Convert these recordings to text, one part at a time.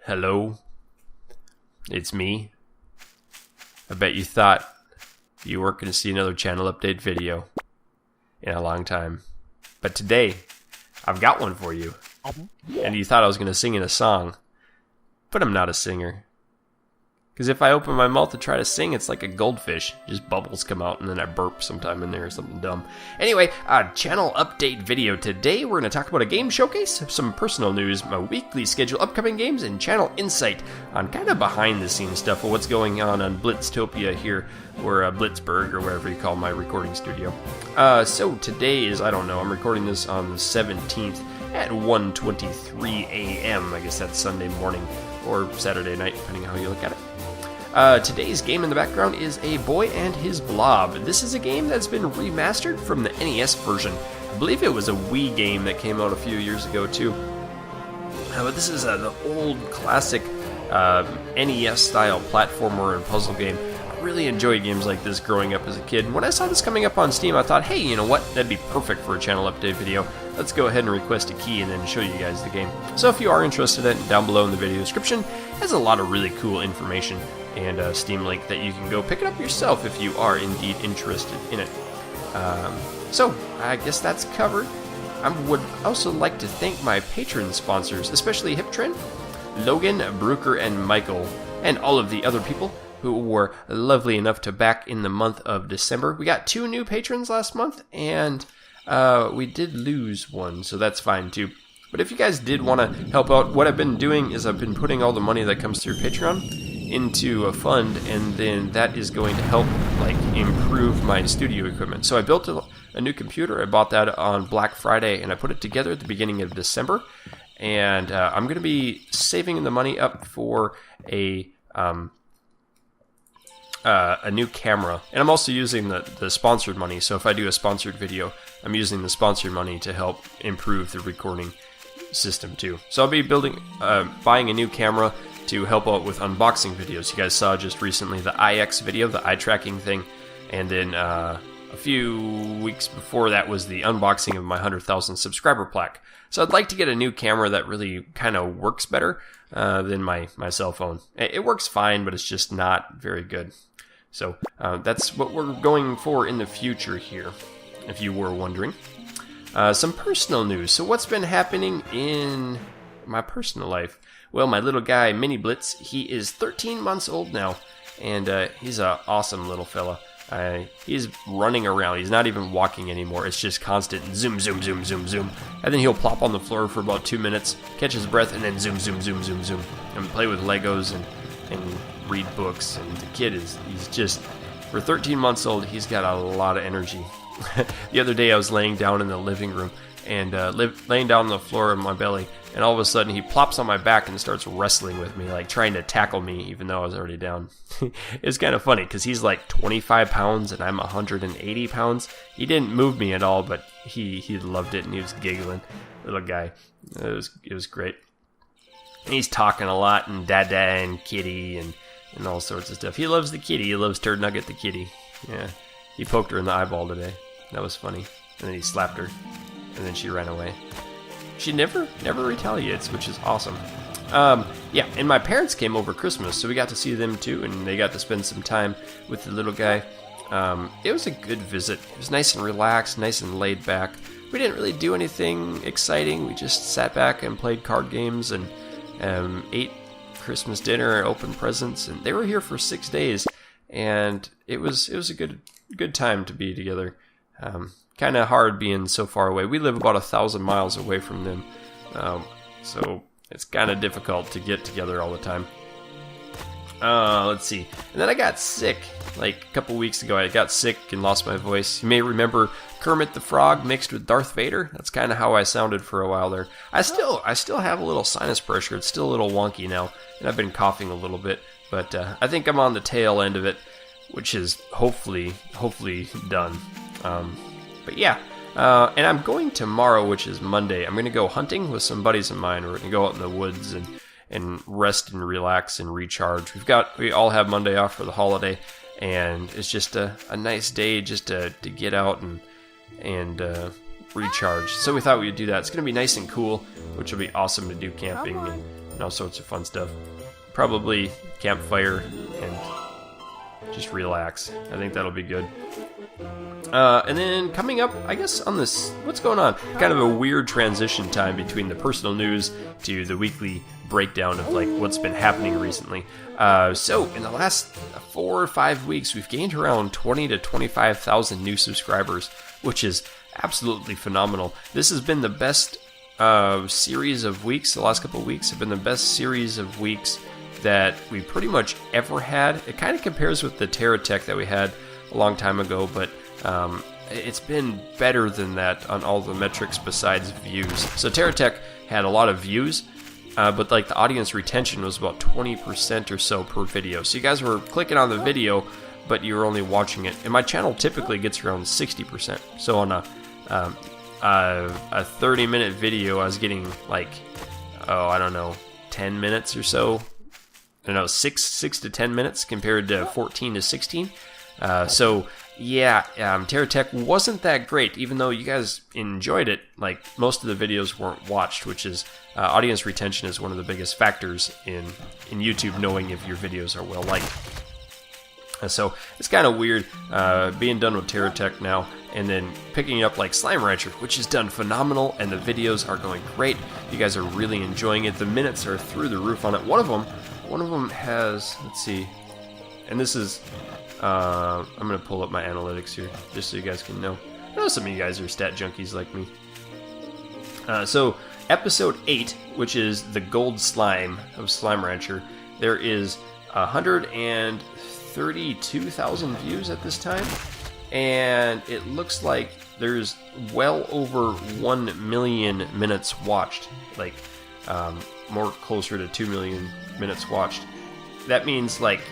Hello, it's me. I bet you thought you weren't going to see another channel update video in a long time. But today, I've got one for you. And you thought I was going to sing in a song. But I'm not a singer. Because if I open my mouth to try to sing, it's like a goldfish. Just bubbles come out and then I burp sometime in there or something dumb. Anyway, channel update video. Today we're going to talk about a game showcase, some personal news, my weekly schedule, upcoming games, and channel insight on kind of behind the scenes stuff of what's going on Blitztopia here, or Blitzburg, or whatever you call my recording studio. So today is, I don't know, I'm recording this on the 17th at 1:23 a.m. I guess that's Sunday morning or Saturday night, depending on how you look at it. Today's game in the background is a Boy and His Blob. This is a game that's been remastered from the NES version. I believe it was a Wii game that came out a few years ago too. But this is the old classic NES-style platformer and puzzle game. I really enjoyed games like this growing up as a kid. And when I saw this coming up on Steam, I thought, hey, you know what? That'd be perfect for a channel update video. Let's go ahead and request a key and then show you guys the game. So if you are interested in it, down below in the video description has a lot of really cool information and a Steam link that you can go pick it up yourself if you are indeed interested in it. So I guess that's covered. I would also like to thank my Patreon sponsors, especially HipTrend, Logan, Brooker, and Michael, and all of the other people who were lovely enough to back in the month of December. We got 2 new patrons last month, and we did lose one, so that's fine too. But if you guys did want to help out, what I've been doing is I've been putting all the money that comes through Patreon into a fund, and then that is going to help like improve my studio equipment. So I built a new computer. I bought that on Black Friday, and I put it together at the beginning of December. And I'm going to be saving the money up for a new camera, and I'm also using the sponsored money. So if I do a sponsored video, I'm using the sponsored money to help improve the recording system too. So I'll be buying a new camera to help out with unboxing videos. You guys saw just recently the iX video, the eye tracking thing, and then a few weeks before that was the unboxing of my 100,000 subscriber plaque. So I'd like to get a new camera that really kind of works better than my cell phone. It works fine, but it's just not very good. So that's what we're going for in the future here, if you were wondering. Some personal news. So what's been happening in my personal life? Well, my little guy, Mini Blitz, he is 13 months old now, and he's an awesome little fella. He's running around. He's not even walking anymore. It's just constant zoom, zoom, zoom, zoom, zoom. And then he'll plop on the floor for about 2 minutes, catch his breath, and then zoom, zoom, zoom, zoom, zoom. And play with Legos and read books. And the kid he's just, for 13 months old, he's got a lot of energy. The other day I was laying down in the living room and laying down on the floor on my belly, and all of a sudden he plops on my back and starts wrestling with me, like trying to tackle me even though I was already down. It's kind of funny because he's like 25 pounds and I'm 180 pounds. He didn't move me at all, but he loved it and he was giggling. Little guy. It was great. And he's talking a lot, and dada and kitty and all sorts of stuff. He loves the kitty. He loves Turd Nugget the kitty. Yeah. He poked her in the eyeball today. That was funny. And then he slapped her. And then she ran away. She never retaliates, which is awesome. Yeah, and my parents came over Christmas, so we got to see them too, and they got to spend some time with the little guy. It was a good visit. It was nice and relaxed, nice and laid back. We didn't really do anything exciting. We just sat back and played card games and ate Christmas dinner and opened presents. And they were here for 6 days, and it was a good time to be together. Kind of hard being so far away. We live about 1,000 miles away from them, so it's kind of difficult to get together all the time. Let's see. And then I got sick like a couple weeks ago. I got sick and lost my voice. You may remember Kermit the Frog mixed with Darth Vader. That's kind of how I sounded for a while there. I still have a little sinus pressure. It's still a little wonky now, and I've been coughing a little bit. But I think I'm on the tail end of it, which is hopefully done. But yeah, and I'm going tomorrow, which is Monday. I'm going to go hunting with some buddies of mine. We're going to go out in the woods and rest and relax and recharge. We all have Monday off for the holiday, and it's just a nice day just to get out and recharge. So we thought we would do that. It's going to be nice and cool, which will be awesome to do camping and all sorts of fun stuff. Probably campfire and just relax. I think that'll be good. And then coming up, I guess on this, what's going on? Kind of a weird transition time between the personal news to the weekly breakdown of like what's been happening recently. So in the last 4 or 5 weeks, we've gained around 20 to 25,000 new subscribers, which is absolutely phenomenal. This has been the best series of weeks. The last couple of weeks have been the best series of weeks that we pretty much ever had. It kind of compares with the TerraTech that we had a long time ago, but it's been better than that on all the metrics besides views. So TerraTech had a lot of views, but like the audience retention was about 20% or so per video. So you guys were clicking on the video, but you were only watching it. And my channel typically gets around 60%. So on a 30-minute video, I was getting like, I don't know, 10 minutes or so. I don't know, 6 to 10 minutes compared to 14 to 16. So yeah, TerraTech wasn't that great, even though you guys enjoyed it. Like most of the videos weren't watched, which is audience retention is one of the biggest factors in YouTube, knowing if your videos are well liked. So it's kind of weird being done with TerraTech now and then picking up like Slime Rancher, which has done phenomenal, and the videos are going great. You guys are really enjoying it. The minutes are through the roof on it. One of them has, let's see, and this is, I'm going to pull up my analytics here, just so you guys can know. I know some of you guys are stat junkies like me. So, episode 8, which is the gold slime of Slime Rancher, there is 132,000 views at this time, and it looks like there's well over 1 million minutes watched, like more closer to 2 million minutes watched. That means like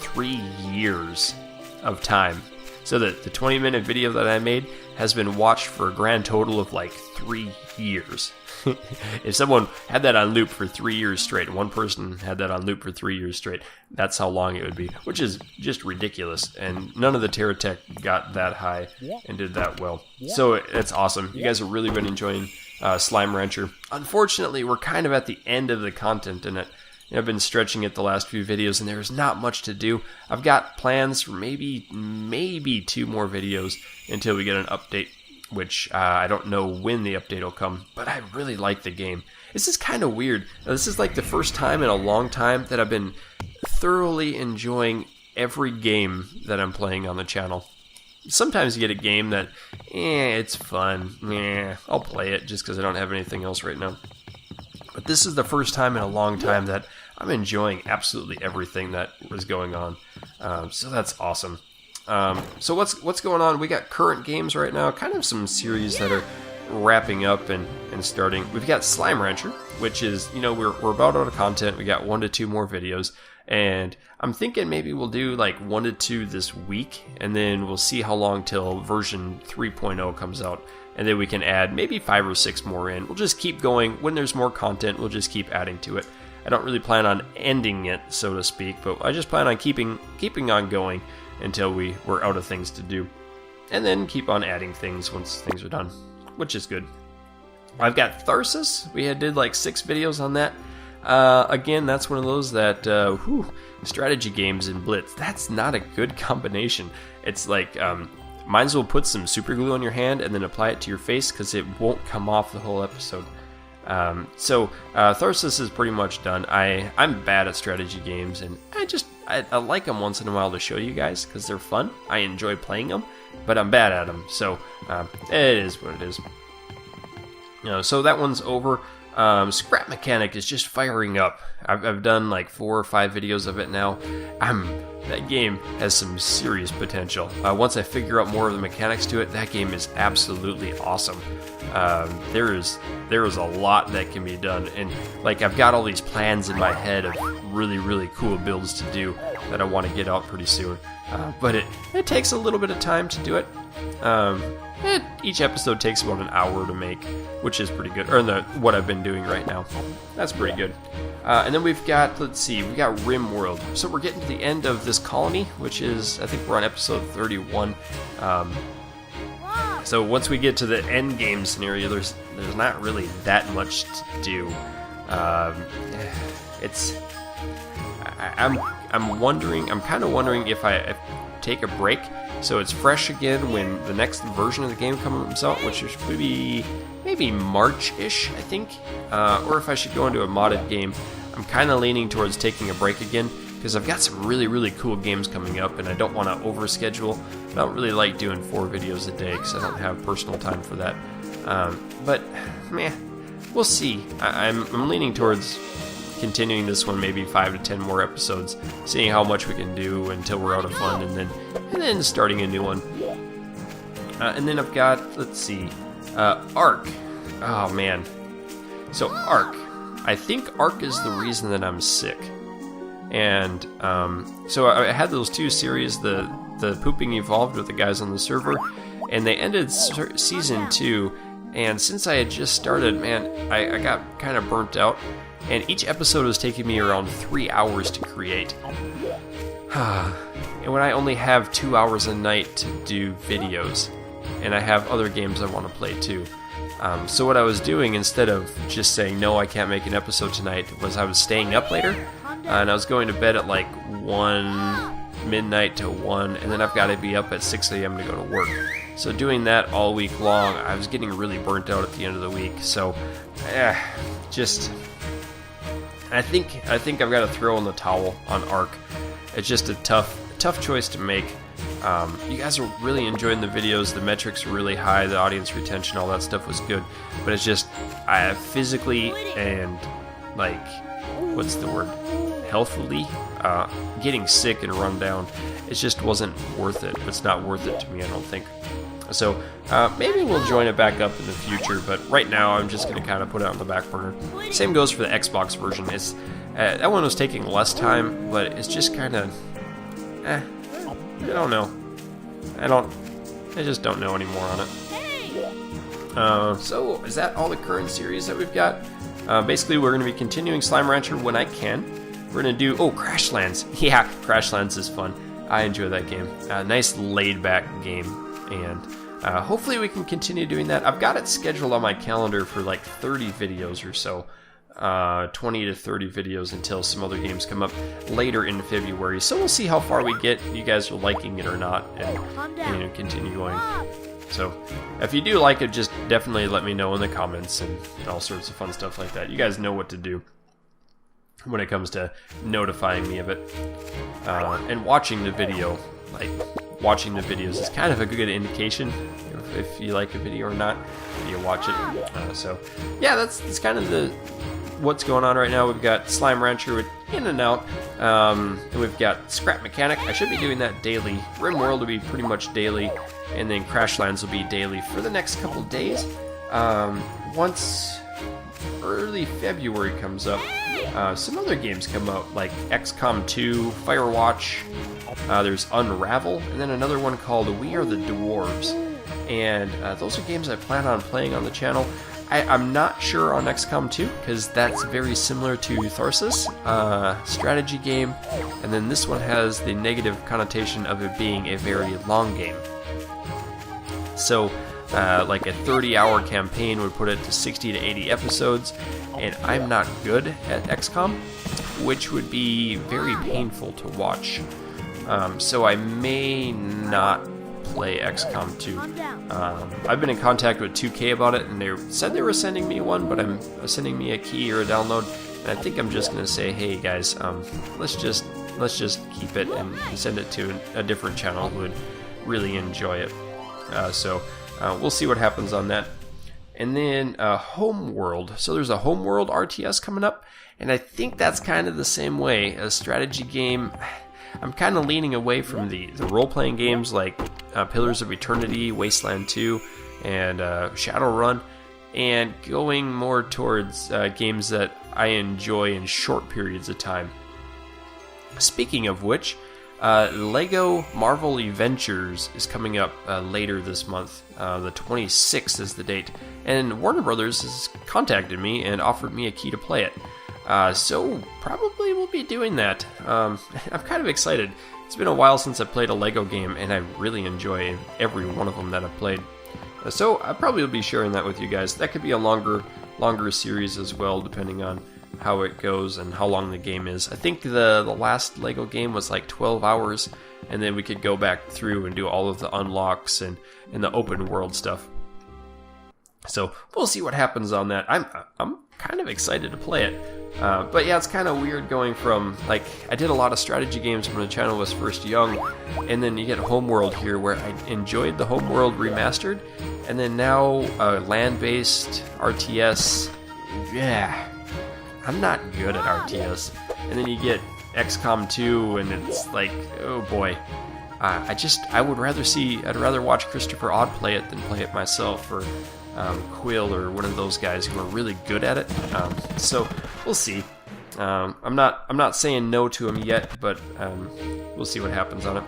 3 years of time. So the 20-minute video that I made has been watched for a grand total of like 3 years. If someone had that on loop for 3 years straight, one person had that on loop for 3 years straight, that's how long it would be, which is just ridiculous. And none of the TerraTech got that high and did that well. So it's awesome. You guys have really been enjoying Slime Rancher. Unfortunately, we're kind of at the end of the content in it. I've been stretching it the last few videos, and there's not much to do. I've got plans for maybe 2 more videos until we get an update, which I don't know when the update will come, but I really like the game. This is kind of weird. This is like the first time in a long time that I've been thoroughly enjoying every game that I'm playing on the channel. Sometimes you get a game that, it's fun. I'll play it just because I don't have anything else right now. But this is the first time in a long time that I'm enjoying absolutely everything that was going on. So that's awesome. So what's going on? We got current games right now, kind of some series that are wrapping up and starting. We've got Slime Rancher, which is, we're about out of content. We got 1 to 2 more videos, and I'm thinking maybe we'll do like 1 to 2 this week, and then we'll see how long till version 3.0 comes out. And then we can add maybe 5 or 6 more in. We'll just keep going. When there's more content, we'll just keep adding to it. I don't really plan on ending it, so to speak, but I just plan on keeping on going until we're out of things to do. And then keep on adding things once things are done, which is good. I've got Tharsis. We did like 6 videos on that. Again, that's one of those that, strategy games and Blitz. That's not a good combination. It's like, might as well put some super glue on your hand and then apply it to your face because it won't come off the whole episode. So Tharsis is pretty much done. I'm bad at strategy games, and I like them once in a while to show you guys because they're fun. I enjoy playing them, but I'm bad at them. So it is what it is. So that one's over. Scrap Mechanic is just firing up. I've done like 4 or 5 videos of it now. That game has some serious potential. Once I figure out more of the mechanics to it, that game is absolutely awesome. There is a lot that can be done, and like I've got all these plans in my head of really, really cool builds to do that I want to get out pretty soon. But it takes a little bit of time to do it. Each episode takes about an hour to make, which is pretty good. Or what I've been doing right now. That's pretty good. And then we've got, we got Rim World. So we're getting to the end of this colony, which is, I think we're on episode 31. So once we get to the end game scenario, there's not really that much to do. It's I'm kind of wondering if I take a break so it's fresh again when the next version of the game comes out, which should be maybe March-ish, I think, or if I should go into a modded game. I'm kind of leaning towards taking a break again because I've got some really cool games coming up, and I don't want to overschedule. I don't really like doing 4 videos a day because I don't have personal time for that. But we'll see. I'm leaning towards continuing this one, maybe 5 to 10 more episodes, seeing how much we can do until we're out of fun, and then starting a new one. And then I've got, let's see, Ark. Oh man. So Ark. I think Ark is the reason that I'm sick. And so I had those 2 series, the Pooping Evolved with the guys on the server, and they ended season 2. And since I had just started, man, I got kind of burnt out. And each episode was taking me around 3 hours to create. And when I only have 2 hours a night to do videos, and I have other games I want to play too. So what I was doing, instead of just saying, no, I can't make an episode tonight, was I was staying up later, and I was going to bed at like 1 midnight to 1, and then I've got to be up at 6 a.m. to go to work. So doing that all week long, I was getting really burnt out at the end of the week. So, I think I've got to throw in the towel on Ark. It's just a tough choice to make. You guys are really enjoying the videos. The metrics are really high. The audience retention, all that stuff was good. But it's just, I physically and what's the word? Healthily getting sick and run down. It just wasn't worth it. It's not worth it to me, I don't think. So maybe we'll join it back up in the future, but right now I'm just going to kind of put it on the back burner. Same goes for the Xbox version. It's that one was taking less time, but it's just kind of, I don't know. I just don't know anymore on it. So is that all the current series that we've got? Basically, we're going to be continuing Slime Rancher when I can. We're going to do, Crashlands. Yeah, Crashlands is fun. I enjoy that game. Nice laid-back game. And hopefully we can continue doing that. I've got it scheduled on my calendar for like 30 videos or so. 20 to 30 videos until some other games come up later in February. So we'll see how far we get. You guys are liking it or not, and continue going. So if you do like it, just definitely let me know in the comments and all sorts of fun stuff like that. You guys know what to do when it comes to notifying me of it. And watching the video, watching the videos is kind of a good indication if you like a video or not. You watch it. So yeah, that's kind of what's going on right now. We've got Slime Rancher with In and Out. And we've got Scrap Mechanic. I should be doing that daily. RimWorld will be pretty much daily, and then Crashlands will be daily for the next couple days. Once early February comes up, some other games come out like XCOM 2, Firewatch. There's Unravel, and then another one called We Are the Dwarves. And those are games I plan on playing on the channel. I'm not sure on XCOM 2, because that's very similar to Tharsis, strategy game, and then this one has the negative connotation of it being a very long game. So, like a 30-hour campaign would put it to 60 to 80 episodes, and I'm not good at XCOM, which would be very painful to watch. So I may not play XCOM 2. I've been in contact with 2K about it, and they said they were sending me one, but I'm sending me a key or a download, and I think I'm just gonna say, hey guys, let's just keep it and send it to a different channel who would really enjoy it. So we'll see what happens on that. And then Homeworld. So there's a Homeworld RTS coming up, and I think that's kind of the same way. A strategy game. I'm kind of leaning away from the role-playing games like Pillars of Eternity, Wasteland 2, and Shadowrun, and going more towards games that I enjoy in short periods of time. Speaking of which, Lego Marvel Adventures is coming up later this month. The 26th is the date, and Warner Brothers has contacted me and offered me a key to play it. So probably we'll be doing that. I'm kind of excited. It's been a while since I played a Lego game, and I really enjoy every one of them that I've played. So I probably will be sharing that with you guys. That could be a longer series as well, depending on how it goes and how long the game is. I think the last Lego game was like 12 hours, and then we could go back through and do all of the unlocks and the open world stuff. So we'll see what happens on that. I'm kind of excited to play it. But yeah, it's kind of weird going from, like, I did a lot of strategy games when the channel was first young, and then you get Homeworld here where I enjoyed the Homeworld remastered, and then now land-based RTS, yeah, I'm not good at RTS. And then you get XCOM 2, and it's like, oh boy. I'd rather watch Christopher Odd play it than play it myself, or Quill, or one of those guys who are really good at it. So we'll see. I'm not saying no to him yet, but we'll see what happens on it.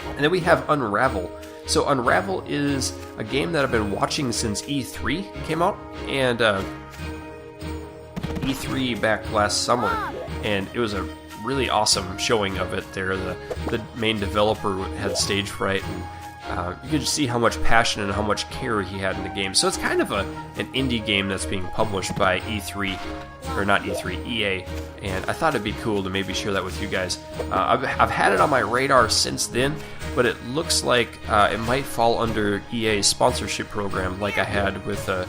And then we have Unravel. So Unravel is a game that I've been watching since E3 came out, and E3 back last summer, and it was a really awesome showing of it there. The main developer had stage fright, and you could just see how much passion and how much care he had in the game. So it's kind of an indie game that's being published by E3, or not E3, EA, and I thought it'd be cool to maybe share that with you guys. I've had it on my radar since then, but it looks like it might fall under EA's sponsorship program, like I had with a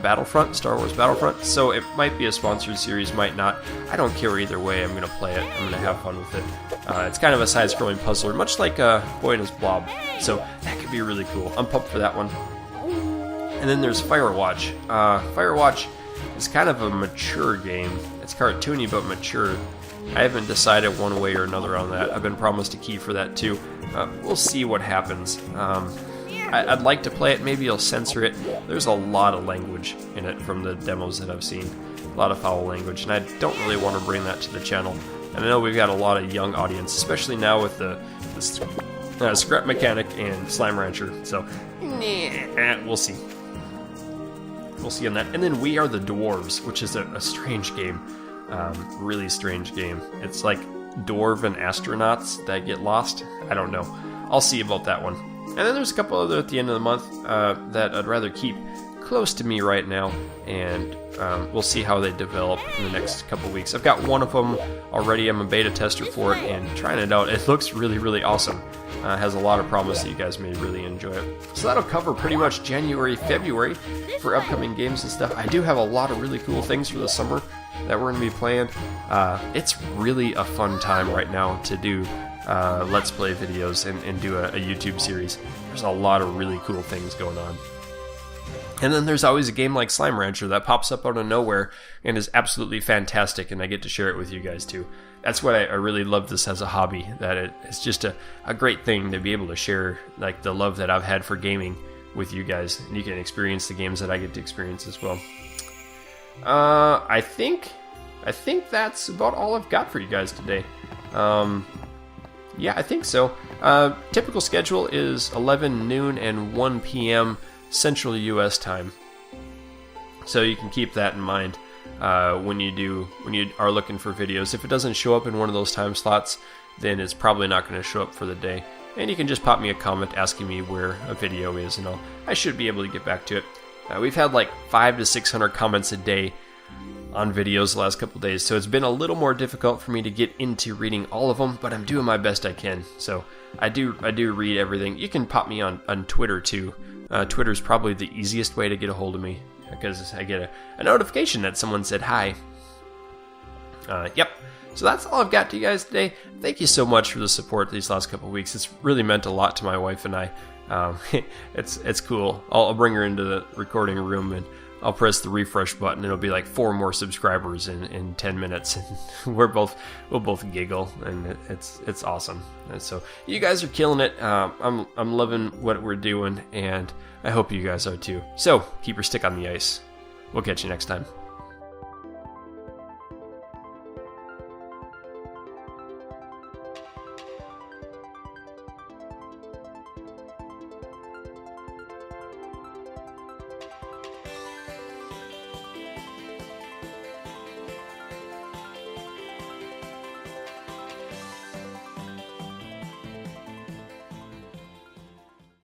Battlefront, Star Wars Battlefront. So it might be a sponsored series, might not. I don't care either way. I'm going to play it. I'm going to have fun with it. It's kind of a side-scrolling puzzler, much like Boy and His Blob. So that could be really cool. I'm pumped for that one. And then there's Firewatch. Firewatch is kind of a mature game. It's cartoony but mature. I haven't decided one way or another on that. I've been promised a key for that too. We'll see what happens. I'd like to play it. Maybe I'll censor it. There's a lot of language in it from the demos that I've seen. A lot of foul language, and I don't really want to bring that to the channel. And I know we've got a lot of young audience, especially now with the Scrap Mechanic and Slime Rancher. So, we'll see. We'll see on that. And then We Are the Dwarves, which is a strange game. Really strange game. It's like dwarven astronauts that get lost. I don't know. I'll see about that one. And then there's a couple other at the end of the month that I'd rather keep close to me right now, and we'll see how they develop in the next couple weeks. I've got one of them already. I'm a beta tester for it and trying it out. It looks really, really awesome. Has a lot of promise that you guys may really enjoy it. So that'll cover pretty much January, February for upcoming games and stuff. I do have a lot of really cool things for the summer that we're going to be playing. It's really a fun time right now to do Let's Play videos and do a YouTube series. There's a lot of really cool things going on. And then there's always a game like Slime Rancher that pops up out of nowhere and is absolutely fantastic, and I get to share it with you guys too. That's why I really love this as a hobby, that it's just a great thing to be able to share, like, the love that I've had for gaming with you guys, and you can experience the games that I get to experience as well. I think that's about all I've got for you guys today. Yeah, I think so. Typical schedule is 11 noon and 1 p.m. Central U.S. time. So you can keep that in mind when you are looking for videos. If it doesn't show up in one of those time slots, then it's probably not going to show up for the day. And you can just pop me a comment asking me where a video is, and I should be able to get back to it. We've had like 500 to 600 comments a day on videos the last couple of days, so it's been a little more difficult for me to get into reading all of them, but I'm doing my best I can. So I do read everything. You can pop me on Twitter too. Twitter's probably the easiest way to get a hold of me, because I get a notification that someone said hi. Yep. So that's all I've got to you guys today. Thank you so much for the support these last couple of weeks. It's really meant a lot to my wife and I. It's cool. I'll bring her into the recording room and I'll press the refresh button. It'll be like 4 more subscribers in 10 minutes, and we'll both giggle, and it's awesome. And so you guys are killing it. I'm loving what we're doing, and I hope you guys are too. So keep your stick on the ice. We'll catch you next time.